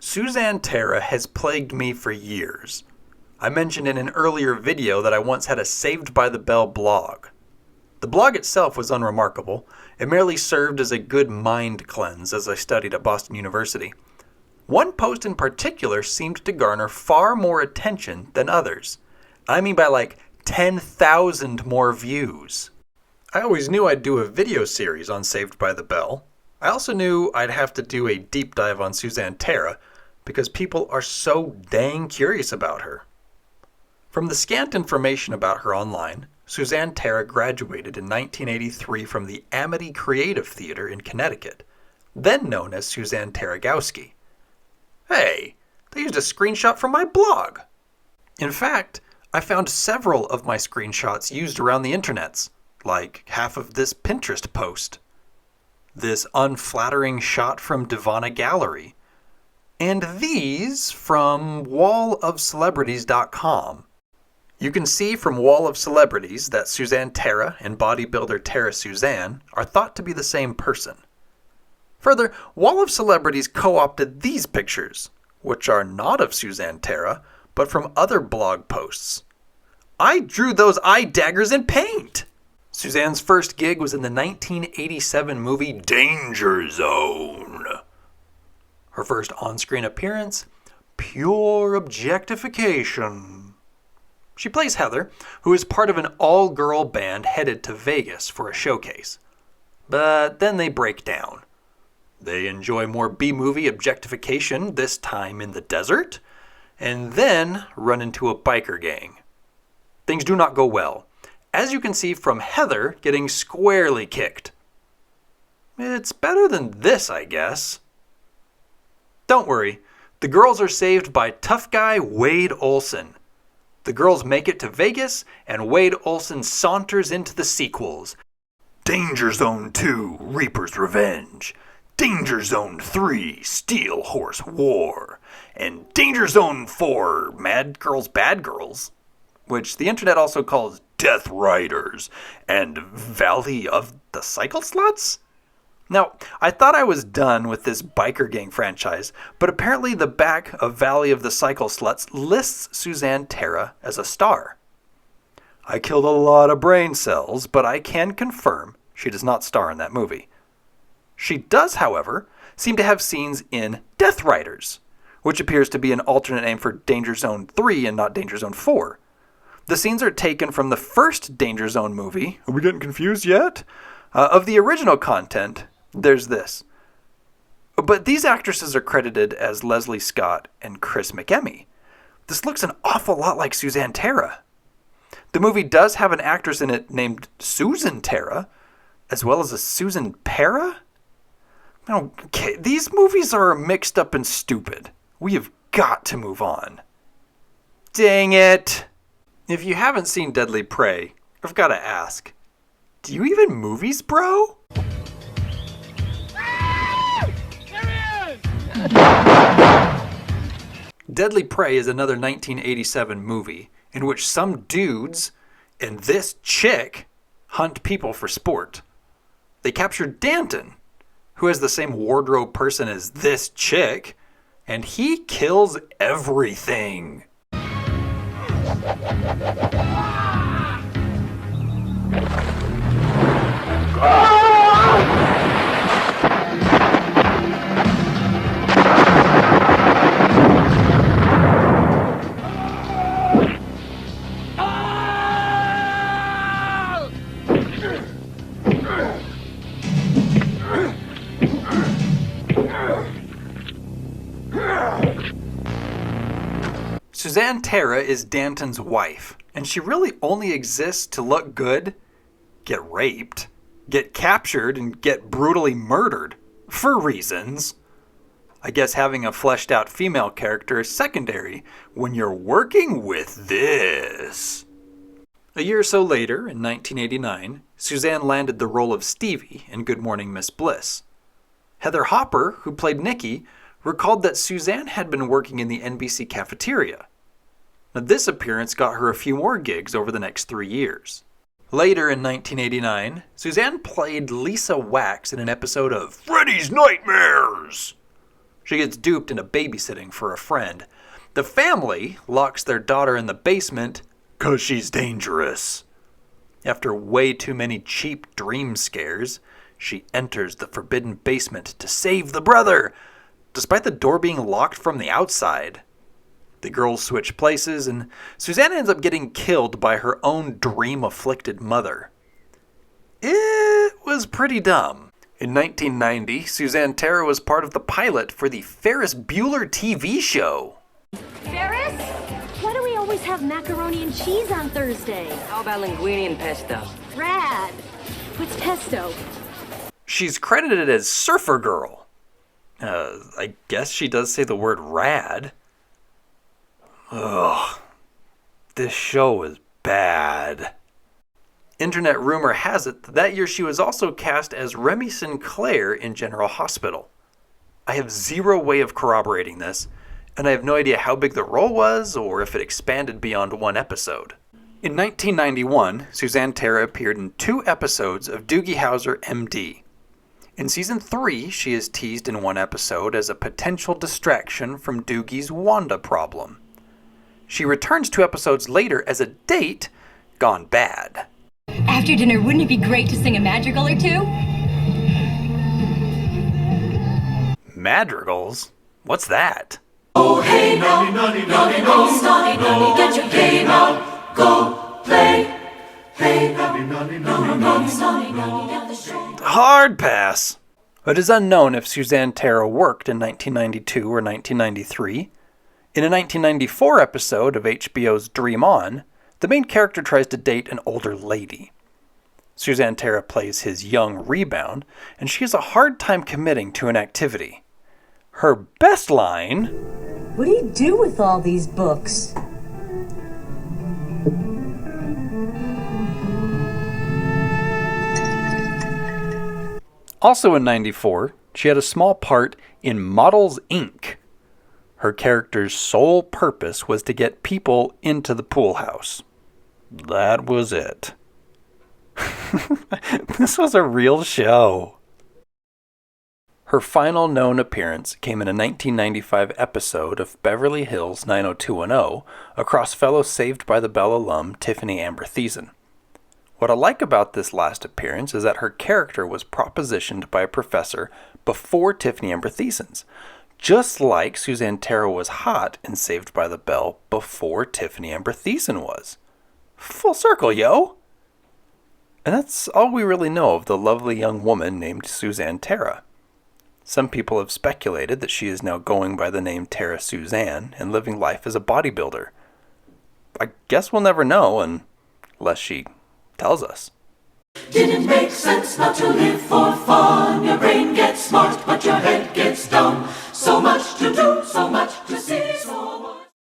Suzanne Tara has plagued me for years. I mentioned in an earlier video that I once had a Saved by the Bell blog. The blog itself was unremarkable. It merely served as a good mind cleanse as I studied at Boston University. One post in particular seemed to garner far more attention than others. I mean by like 10,000 more views. I always knew I'd do a video series on Saved by the Bell. I also knew I'd have to do a deep dive on Suzanne Tara because people are so dang curious about her. From the scant information about her online, Suzanne Tara graduated in 1983 from the Amity Creative Theater in Connecticut, then known as Suzanne Taragowski. Hey, they used a screenshot from my blog. In fact, I found several of my screenshots used around the internets, like half of this Pinterest post, this unflattering shot from Divana Gallery, and these from wallofcelebrities.com. You can see from Wall of Celebrities that Suzanne Tara and bodybuilder Tara Suzanne are thought to be the same person. Further, Wall of Celebrities co-opted these pictures, which are not of Suzanne Tara, but from other blog posts. I drew those eye daggers in paint! Suzanne's first gig was in the 1987 movie Danger Zone. Her first on-screen appearance, pure objectification. She plays Heather, who is part of an all-girl band headed to Vegas for a showcase. But then they break down. They enjoy more B-movie objectification, this time in the desert, and then run into a biker gang. Things do not go well, as you can see from Heather getting squarely kicked. It's better than this, I guess. Don't worry, the girls are saved by tough guy Wade Olson. The girls make it to Vegas, and Wade Olson saunters into the sequels. Danger Zone 2, Reaper's Revenge. Danger Zone 3, Steel Horse War. And Danger Zone 4, Mad Girls, Bad Girls, which the internet also calls Death Riders, and Valley of the Cycle Sluts? Now, I thought I was done with this biker gang franchise, but apparently the back of Valley of the Cycle Sluts lists Suzanne Tara as a star. I killed a lot of brain cells, but I can confirm she does not star in that movie. She does, however, seem to have scenes in Death Riders, which appears to be an alternate name for Danger Zone 3 and not Danger Zone 4. The scenes are taken from the first Danger Zone movie. Are we getting confused yet? Of the original content, there's this. But these actresses are credited as Leslie Scott and Chris McEmmy. This looks an awful lot like Suzanne Tara. The movie does have an actress in it named Susan Tara, as well as a Susan Para? Okay, these movies are mixed up and stupid. We have got to move on. Dang it! If you haven't seen Deadly Prey, I've got to ask, do you even movies, bro? Deadly Prey is another 1987 movie in which some dudes and this chick hunt people for sport. They capture Danton, who has the same wardrobe person as this chick, and he kills everything. Suzanne Tara is Danton's wife, and she really only exists to look good, get raped, get captured, and get brutally murdered, for reasons. I guess having a fleshed out female character is secondary when you're working with this. A year or so later, in 1989, Suzanne landed the role of Stevie in Good Morning Miss Bliss. Heather Hopper, who played Nikki, recalled that Suzanne had been working in the NBC cafeteria. Now, this appearance got her a few more gigs over the next 3 years. Later in 1989, Suzanne played Lisa Wax in an episode of Freddy's Nightmares. She gets duped into babysitting for a friend. The family locks their daughter in the basement 'cause she's dangerous. After way too many cheap dream scares, she enters the forbidden basement to save the brother, despite the door being locked from the outside. The girls switch places, and Suzanne ends up getting killed by her own dream-afflicted mother. It was pretty dumb. In 1990, Suzanne Tara was part of the pilot for the Ferris Bueller TV show. Ferris? Why do we always have macaroni and cheese on Thursday? How about linguine and pesto? Rad. What's pesto? She's credited as Surfer Girl. I guess she does say the word rad. Ugh. This show is bad. Internet rumor has it that year she was also cast as Remy Sinclair in General Hospital. I have zero way of corroborating this, and I have no idea how big the role was or if it expanded beyond one episode. In 1991, Suzanne Tara appeared in 2 episodes of Doogie Howser MD. In season 3, she is teased in 1 episode as a potential distraction from Doogie's Wanda problem. She returns 2 episodes later as a date gone bad. After dinner, wouldn't it be great to sing a madrigal or 2? Madrigals? What's that? Oh, hey, nanny, nanny, nanny, no, nanny, nanny, get your game out, go play. Hey, nanny, nanny, nanny, nanny, nanny, nanny, get the show. Hard pass. It is unknown if Suzanne Tara worked in 1992 or 1993. In a 1994 episode of HBO's Dream On, the main character tries to date an older lady. Suzanne Tara plays his young rebound, and she has a hard time committing to an activity. Her best line... What do you do with all these books? Also in 94, she had a small part in Models Inc. Her character's sole purpose was to get people into the pool house. That was it. This was a real show. Her final known appearance came in a 1995 episode of Beverly Hills 90210 across fellow Saved by the Bell alum Tiffany Amber Thiessen. What I like about this last appearance is that her character was propositioned by a professor before Tiffany Amber Thiessen's, just like Suzanne Tara was hot in Saved by the Bell before Tiffany Amber Thiessen was. Full circle, yo! And that's all we really know of the lovely young woman named Suzanne Tara. Some people have speculated that she is now going by the name Tara Suzanne and living life as a bodybuilder. I guess we'll never know unless she tells us. Didn't make sense not to live for fun. Your brain gets smart, but your head gets dumb. So much to do, so much to see, so much.